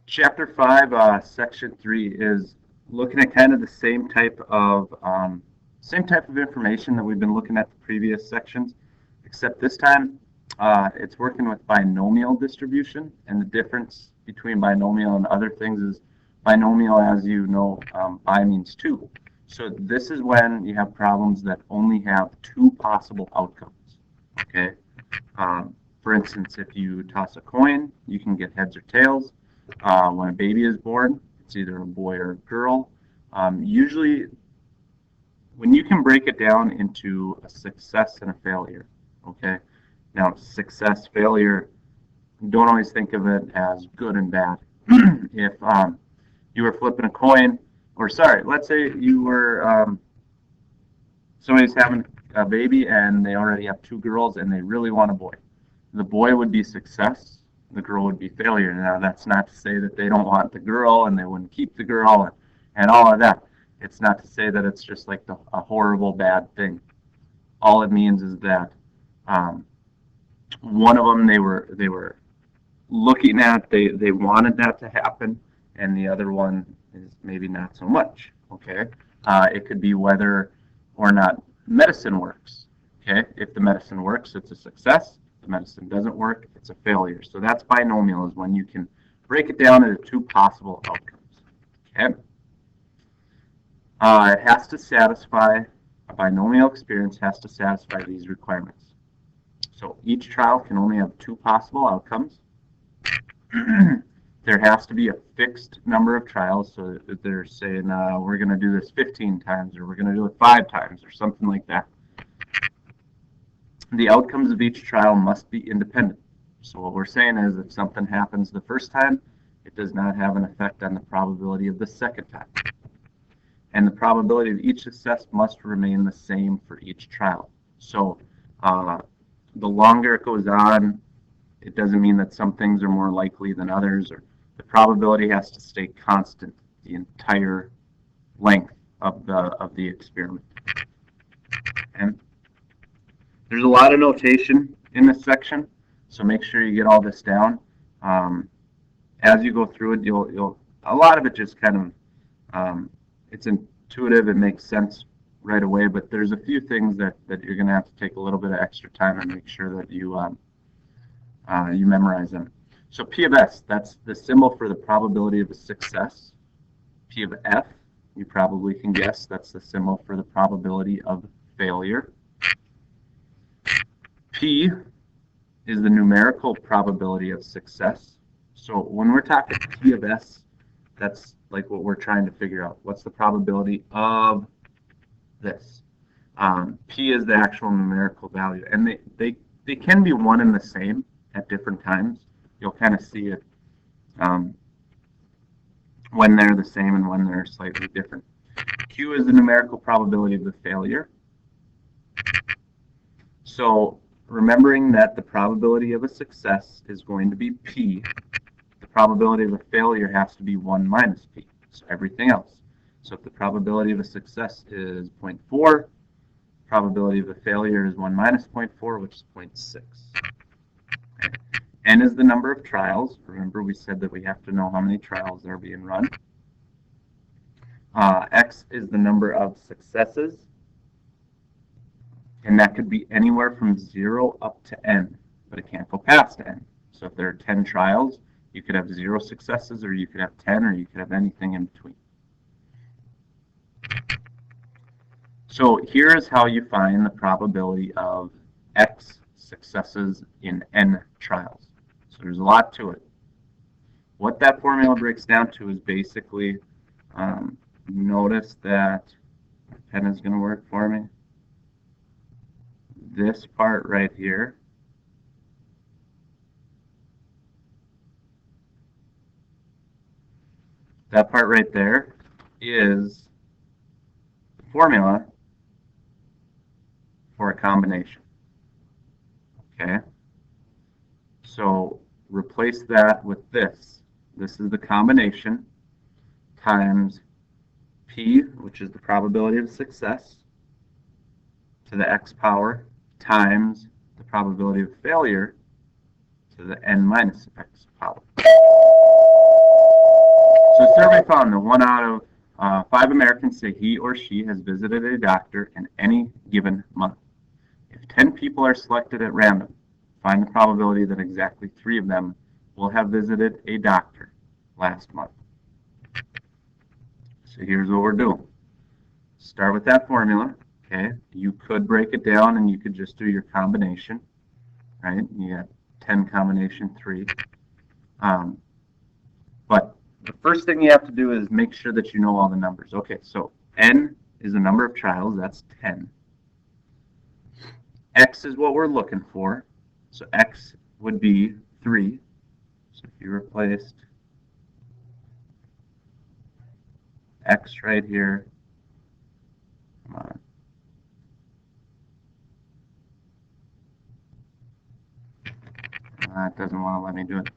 Chapter 5, Section 3 is looking at kind of the same type of information that we've been looking at the previous sections, except this time it's working with binomial distribution, and the difference between binomial and other things is binomial, as you know, bi means two. So this is when you have problems that only have two possible outcomes. Okay. For instance, if you toss a coin, you can get heads or tails. When a baby is born, it's either a boy or a girl. Usually, when you can break it down into a success and a failure, okay? Now, success, failure, don't always think of it as good and bad. If you were flipping a coin, or sorry, let's say you were, somebody's having a baby and they already have two girls and they really want a boy. The boy would be success, the girl would be failure. Now, that's not to say that they don't want the girl and they wouldn't keep the girl and all of that. It's not to say that it's just like a horrible bad thing. All it means is that one of them they were looking at, they wanted that to happen, and the other one is maybe not so much. Okay, it could be whether or not medicine works. Okay, if the medicine works, it's a success. If the medicine doesn't work, it's a failure. So that's binomial, is when you can break it down into two possible outcomes. Okay. It has to satisfy, a binomial experience has to satisfy these requirements. So each trial can only have two possible outcomes. There has to be a fixed number of trials, so that they're saying we're going to do this 15 times, or we're going to do it 5 times, or something like that. The outcomes of each trial must be independent. So what we're saying is if something happens the first time, it does not have an effect on the probability of the second time. And the probability of each success must remain the same for each trial. So the longer it goes on, it doesn't mean that some things are more likely than others, or the probability has to stay constant the entire length of the experiment. And there's a lot of notation in this section, so make sure you get all this down. As you go through it, you'll a lot of it just kind of it's intuitive, it makes sense right away, but there's a few things that you're going to have to take a little bit of extra time and make sure that you memorize them. So P of S, that's the symbol for the probability of a success. P of F, you probably can guess, that's the symbol for the probability of failure. P is the numerical probability of success. So when we're talking P of S, that's like what we're trying to figure out. What's the probability of this? P is the actual numerical value, and they can be one and the same at different times. You'll kind of see it when they're the same and when they're slightly different. Q is the numerical probability of the failure. So remembering that the probability of a success is going to be P, the probability of a failure has to be 1 minus P, so everything else. So if the probability of a success is 0.4, probability of a failure is 1 minus 0.4, which is 0.6. Okay. N is the number of trials. Remember, we said that we have to know how many trials are being run. X is the number of successes, and that could be anywhere from 0 up to N, but it can't go past N. So if there are 10 trials, you could have 0 successes, or you could have 10, or you could have anything in between. So here's how you find the probability of X successes in N trials. So there's a lot to it. What that formula breaks down to is basically, notice that my pen is going to work for me. This part right here that part right there is the formula for a combination. Okay? So replace that with this. This is the combination times P, which is the probability of success, to the X power, times the probability of failure to the N minus X power. survey found that 1 out of 5 Americans say he or she has visited a doctor in any given month. If 10 people are selected at random, find the probability that exactly 3 of them will have visited a doctor last month. So here's what we're doing. Start with that formula. Okay, you could break it down and you could just do your combination, right? You got 10 combination 3. But the first thing you have to do is make sure that you know all the numbers. Okay, so n is the number of trials, that's 10. X is what we're looking for, so X would be 3. So if you replaced X right here, come on. It doesn't want to let me do it.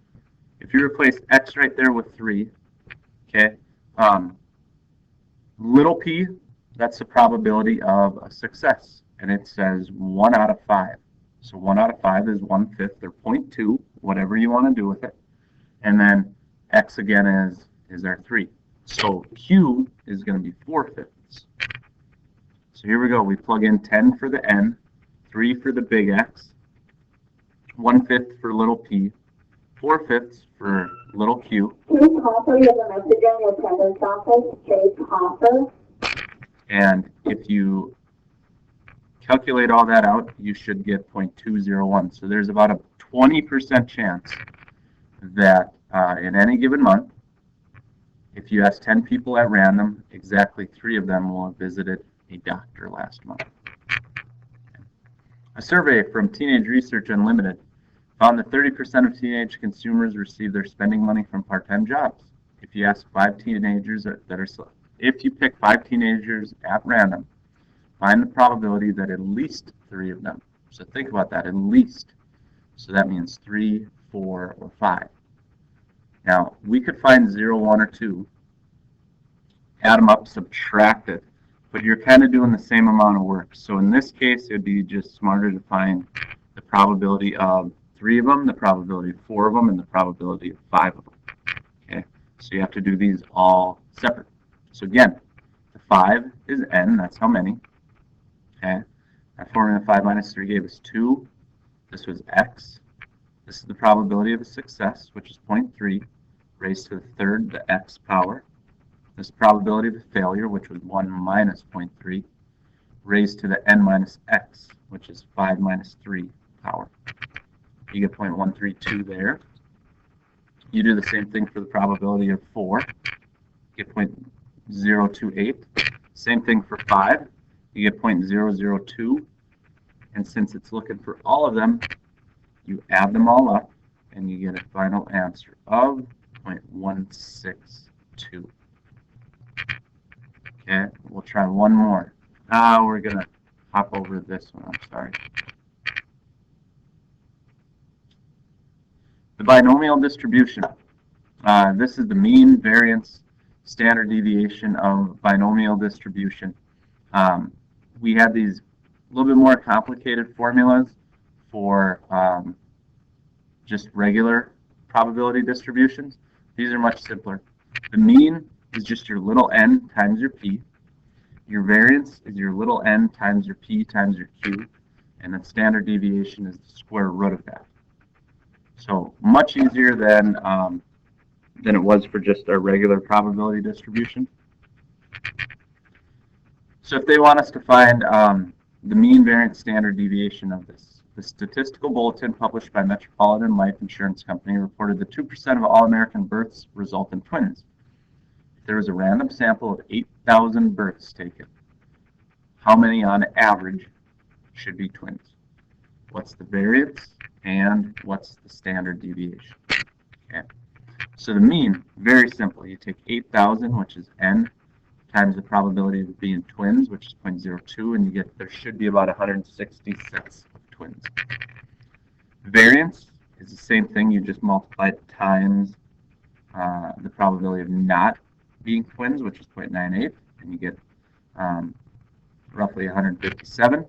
If you replace X right there with 3, okay, little p, that's the probability of a success, and it says 1 out of 5. So 1 out of 5 is 1/5 or 0.2, whatever you want to do with it. And then X again is our 3. So Q is going to be 4/5. So here we go. We plug in 10 for the N, 3 for the big X, 1/5 for little p, 4/5 for little q. Chase Hopper, you have a message in your attendance office. Chase Hopper. And if you calculate all that out, you should get 0.201. So there's about a 20% chance that in any given month, if you ask 10 people at random, exactly 3 of them will have visited a doctor last month. A survey from Teenage Research Unlimited found that 30% of teenage consumers receive their spending money from part-time jobs. If you ask 5 teenagers if you pick 5 teenagers at random, find the probability that at least 3 of them. So think about that, at least. So that means 3, 4, or 5. Now, we could find 0, 1, or 2, add them up, subtract it, but you're kind of doing the same amount of work. So in this case, it would be just smarter to find the probability of 3 of them, the probability of 4 of them, and the probability of 5 of them. Okay, so you have to do these all separate. So again, the 5 is n, that's how many. Okay, that formula 5 minus 3 gave us 2. This was x. This is the probability of a success, which is 0.3, raised to the third, the x power. This probability of a failure, which was 1 minus 0.3, raised to the n minus x, which is 5 minus 3 power. You get 0.132 there. You do the same thing for the probability of 4. You get 0.028. Same thing for 5. You get 0.002. And since it's looking for all of them, you add them all up, and you get a final answer of 0.162. Okay, we'll try one more. We're going to hop over this one, I'm sorry. The binomial distribution. This is the mean, variance, standard deviation of binomial distribution. We have these a little bit more complicated formulas for just regular probability distributions. These are much simpler. The mean is just your little n times your p. Your variance is your little n times your p times your q. And then standard deviation is the square root of that. So much easier than it was for just a regular probability distribution. So if they want us to find the mean, variance, standard deviation of this, the statistical bulletin published by Metropolitan Life Insurance Company reported that 2% of all American births result in twins. If there was a random sample of 8,000 births taken, how many on average should be twins? What's the variance and what's the standard deviation? Okay. So the mean, very simple. You take 8,000, which is n, times the probability of being twins, which is 0.02, and you get there should be about 160 sets of twins. Variance is the same thing. You just multiply it times the probability of not being twins, which is 0.98, and you get roughly 157.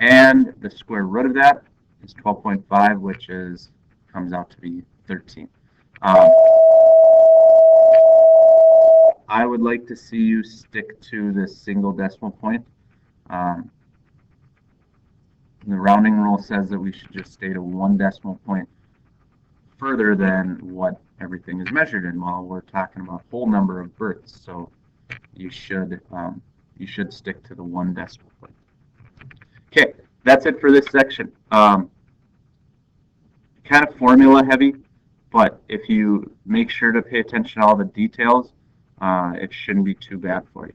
And the square root of that is 12.5, which comes out to be 13. I would like to see you stick to this single decimal point. The rounding rule says that we should just stay to 1 decimal point further than what everything is measured in. Well, we're talking about whole number of births, so you should stick to the 1 decimal point. Okay, that's it for this section. Kind of formula heavy, but if you make sure to pay attention to all the details, it shouldn't be too bad for you.